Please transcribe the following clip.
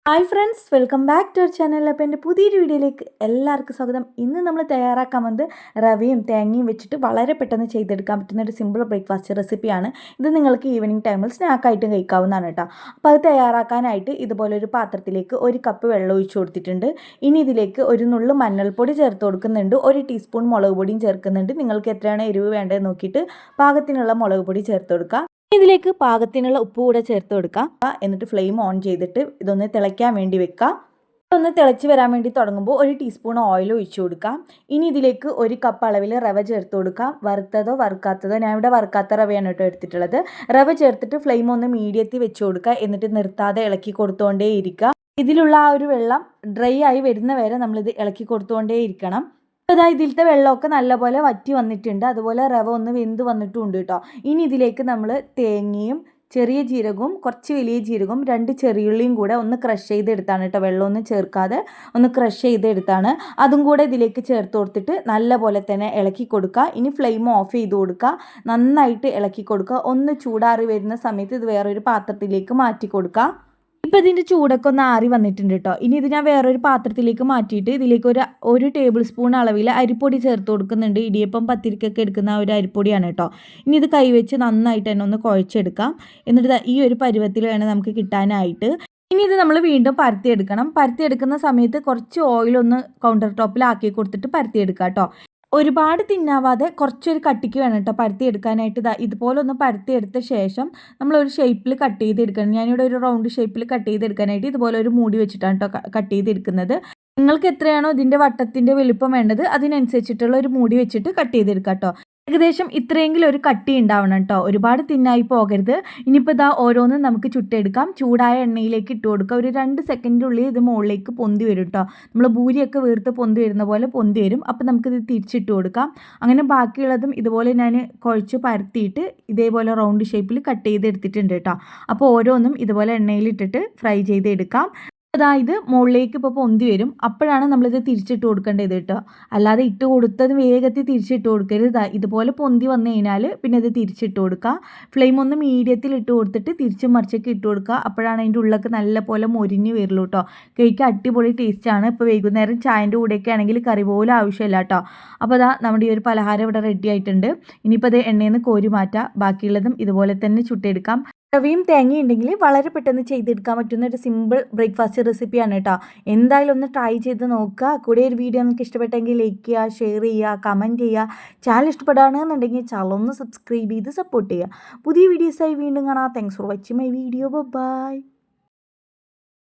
Hi friends, welcome back to our channel. അപ്പോൾ എൻ്റെ പുതിയൊരു വീഡിയോയിലേക്ക് എല്ലാവർക്കും സ്വാഗതം. ഇന്ന് നമ്മൾ തയ്യാറാക്കാൻ വന്നത് റവയും തേങ്ങയും വെച്ചിട്ട് വളരെ പെട്ടെന്ന് ചെയ്തെടുക്കാൻ പറ്റുന്ന ഒരു സിമ്പിൾ ബ്രേക്ക്ഫാസ്റ്റ് റെസിപ്പിയാണ്. ഇത് നിങ്ങൾക്ക് ഈവനിങ് ടൈമിൽ സ്നാക്കായിട്ടും കഴിക്കാവുന്നതാണ് കേട്ടോ. അപ്പോൾ അത് തയ്യാറാക്കാനായിട്ട് ഇതുപോലെ ഒരു പാത്രത്തിലേക്ക് 1 കപ്പ് വെള്ളം ഒഴിച്ചു കൊടുത്തിട്ടുണ്ട്. ഇനി ഇതിലേക്ക് ഒരു നുള്ളു മഞ്ഞൾപ്പൊടി ചേർത്ത് കൊടുക്കുന്നുണ്ട്, 1 ടീസ്പൂൺ മുളക് പൊടിയും ചേർക്കുന്നുണ്ട്. നിങ്ങൾക്ക് എത്രയാണ് എരിവ് വേണ്ടത് നോക്കിയിട്ട് പാകത്തിനുള്ള മുളക് പൊടി ചേർത്ത് കൊടുക്കുക. ഇതിലേക്ക് പാകത്തിനുള്ള ഉപ്പ് കൂടെ ചേർത്ത് കൊടുക്കാം. എന്നിട്ട് ഫ്ലെയിം ഓൺ ചെയ്തിട്ട് ഇതൊന്ന് തിളയ്ക്കാൻ വേണ്ടി വെക്കാം. ഇതൊന്ന് തിളച്ച് വരാൻ വേണ്ടി തുടങ്ങുമ്പോൾ 1 ടീസ്പൂൺ ഓയിൽ ഒഴിച്ചു കൊടുക്കാം. ഇനി ഇതിലേക്ക് 1 കപ്പ് അളവിൽ റവ ചേർത്ത് കൊടുക്കാം. വറുത്തതോ വറുക്കാത്തതോ, ഞാൻ ഇവിടെ വറുക്കാത്ത റവയാണ് കേട്ടോ എടുത്തിട്ടുള്ളത്. റവ ചേർത്തിട്ട് ഫ്ലെയിം ഒന്ന് മീഡിയത്തിൽ വെച്ച് കൊടുക്കുക. എന്നിട്ട് നിർത്താതെ ഇളക്കി കൊടുത്തുകൊണ്ടേ ഇരിക്കുക. ഇതിലുള്ള ആ ഒരു വെള്ളം ഡ്രൈ ആയി വരുന്ന വരെ നമ്മളിത് ഇളക്കി കൊടുത്തുകൊണ്ടേ ഇരിക്കണം. അതായത് ഇതിലത്തെ വെള്ളമൊക്കെ നല്ലപോലെ വറ്റി വന്നിട്ടുണ്ട്, അതുപോലെ റവ ഒന്ന് വെന്ത് വന്നിട്ടുമുണ്ട് കേട്ടോ. ഇനി ഇതിലേക്ക് നമ്മൾ തേങ്ങയും ചെറിയ ജീരകവും കുറച്ച് വലിയ ജീരകവും 2 ചെറിയുള്ളിയും കൂടെ ഒന്ന് ക്രഷ് ചെയ്തെടുത്താണ് കേട്ടോ, വെള്ളമൊന്നും ചേർക്കാതെ ഒന്ന് ക്രഷ് ചെയ്തെടുത്താണ്. അതും കൂടെ ഇതിലേക്ക് ചേർത്ത് കൊടുത്തിട്ട് നല്ലപോലെ തന്നെ ഇളക്കി കൊടുക്കുക. ഇനി ഫ്ലെയിം ഓഫ് ചെയ്ത് കൊടുക്കുക, നന്നായിട്ട് ഇളക്കി കൊടുക്കുക. ഒന്ന് ചൂടാറി വരുന്ന സമയത്ത് ഇത് വേറൊരു പാത്രത്തിലേക്ക് മാറ്റി കൊടുക്കുക. ഇപ്പോൾ ഇതിൻ്റെ ചൂടൊക്കെ ഒന്ന് ആറി വന്നിട്ടുണ്ട് കേട്ടോ. ഇനി ഇത് ഞാൻ വേറൊരു പാത്രത്തിലേക്ക് മാറ്റിയിട്ട് ഇതിലേക്ക് ഒരു ടേബിൾ സ്പൂൺ അളവിൽ അരിപ്പൊടി ചേർത്ത് കൊടുക്കുന്നുണ്ട്. ഇടിയപ്പം പത്തിരിക്കൊക്കെ എടുക്കുന്ന ഒരു അരിപ്പൊടിയാണ് കേട്ടോ. ഇനി ഇത് കൈവച്ച് നന്നായിട്ട് തന്നെ ഒന്ന് കുഴച്ചെടുക്കാം. എന്നിട്ട് ഈ ഒരു പരുവത്തിൽ വേണം നമുക്ക് കിട്ടാനായിട്ട്. ഇനി ഇത് നമ്മൾ വീണ്ടും പരത്തിയെടുക്കണം. പരത്തിയെടുക്കുന്ന സമയത്ത് കുറച്ച് ഓയിലൊന്ന് കൗണ്ടർ ടോപ്പിലാക്കി കൊടുത്തിട്ട് പരത്തിയെടുക്കാം കേട്ടോ. ഒരുപാട് തിന്നാവാതെ കുറച്ചൊരു കട്ടിക്ക് വേണം കേട്ടോ പരത്തി എടുക്കാനായിട്ട്. ഇതുപോലെ ഒന്ന് പരത്തി എടുത്ത ശേഷം നമ്മളൊരു ഷേപ്പിൽ കട്ട് ചെയ്തെടുക്കണം. ഞാനിവിടെ ഒരു റൗണ്ട് ഷേപ്പിൽ കട്ട് ചെയ്തെടുക്കാനായിട്ട് ഇതുപോലെ ഒരു മൂടി വെച്ചിട്ടാണ് കേട്ടോ കട്ട് ചെയ്തെടുക്കുന്നത്. നിങ്ങൾക്ക് എത്രയാണോ ഇതിൻ്റെ വട്ടത്തിൻ്റെ വലുപ്പം വേണ്ടത് അതിനനുസരിച്ചിട്ടുള്ള ഒരു മൂടി വെച്ചിട്ട് കട്ട് ചെയ്തെടുക്കാം കേട്ടോ. ഏകദേശം ഇത്രയെങ്കിലും ഒരു കട്ടി ഉണ്ടാവണം കേട്ടോ, ഒരുപാട് തിന്നായി പോകരുത്. ഇനിയിപ്പോൾ ഇതാ ഓരോന്നും നമുക്ക് ചുട്ടെടുക്കാം. ചൂടായ എണ്ണയിലേക്ക് ഇട്ട് കൊടുക്കുക. ഒരു 2 സെക്കൻഡിനുള്ളിൽ ഇത് മുകളിലേക്ക് പൊന്തി വരും കേട്ടോ. നമ്മൾ ഭൂരിയൊക്കെ വീർത്ത് പൊന്തി വരുന്ന പോലെ പൊന്തി വരും. അപ്പോൾ നമുക്കിത് തിരിച്ചിട്ട് കൊടുക്കാം. അങ്ങനെ ബാക്കിയുള്ളതും ഇതുപോലെ ഞാൻ കുഴച്ച് പരത്തിയിട്ട് ഇതേപോലെ റൗണ്ട് ഷേപ്പിൽ കട്ട് ചെയ്തെടുത്തിട്ടുണ്ട് കേട്ടോ. അപ്പോൾ ഓരോന്നും ഇതുപോലെ എണ്ണയിലിട്ടിട്ട് ഫ്രൈ ചെയ്തെടുക്കാം. അതായത് മുകളിലേക്ക് ഇപ്പോൾ പൊന്തി വരും, അപ്പോഴാണ് നമ്മളിത് തിരിച്ചിട്ട് കൊടുക്കേണ്ടത് കേട്ടോ. അല്ലാതെ ഇട്ട് കൊടുത്തത് വേഗത്തിൽ തിരിച്ചിട്ട് കൊടുക്കരുത്. ഇതുപോലെ പൊന്തി വന്നു കഴിഞ്ഞാൽ പിന്നെ ഇത് തിരിച്ചിട്ട് കൊടുക്കുക. ഫ്ലെയിം ഒന്ന് മീഡിയത്തിൽ ഇട്ട് കൊടുത്തിട്ട് തിരിച്ചും മറിച്ചൊക്കെ ഇട്ട് കൊടുക്കുക. അപ്പോഴാണ് അതിൻ്റെ ഉള്ളൊക്കെ നല്ല പോലെ മൊരിഞ്ഞ് വരുള്ളൂ കേട്ടോ. കഴിക്കാൻ അടിപൊളി ടേസ്റ്റാണ്. ഇപ്പോൾ വൈകുന്നേരം ചായൻ്റെ കൂടെയൊക്കെ ആണെങ്കിൽ കറി പോലും ആവശ്യമില്ല കേട്ടോ. അപ്പോൾ അതാ നമ്മുടെ ഈ ഒരു പലഹാരം ഇവിടെ റെഡി ആയിട്ടുണ്ട്. ഇനിയിപ്പോൾ അത് എണ്ണയിൽ നിന്ന് കോരി മാറ്റാം. ബാക്കിയുള്ളതും ഇതുപോലെ തന്നെ ചുട്ടെടുക്കാം. റവയും തേങ്ങയും ഉണ്ടെങ്കിൽ വളരെ പെട്ടെന്ന് ചെയ്തെടുക്കാൻ പറ്റുന്ന ഒരു സിമ്പിൾ ബ്രേക്ക്ഫാസ്റ്റ് റെസിപ്പിയാണ് കേട്ടോ. എന്തായാലും ഒന്ന് ട്രൈ ചെയ്ത് നോക്കുക. കൂടെ ഒരു വീഡിയോ നിങ്ങൾക്ക് ഇഷ്ടപ്പെട്ടെങ്കിൽ ലൈക്ക് ചെയ്യുക, ഷെയർ ചെയ്യുക, കമൻറ്റ് ചെയ്യുക. ചാനൽ ഇഷ്ടപ്പെടുകയാണെന്നുണ്ടെങ്കിൽ ചാനൽ ഒന്ന് സബ്സ്ക്രൈബ് ചെയ്ത് സപ്പോർട്ട് ചെയ്യുക. പുതിയ വീഡിയോസായി വീണ്ടും കാണാം. Thanks for watching my video. By.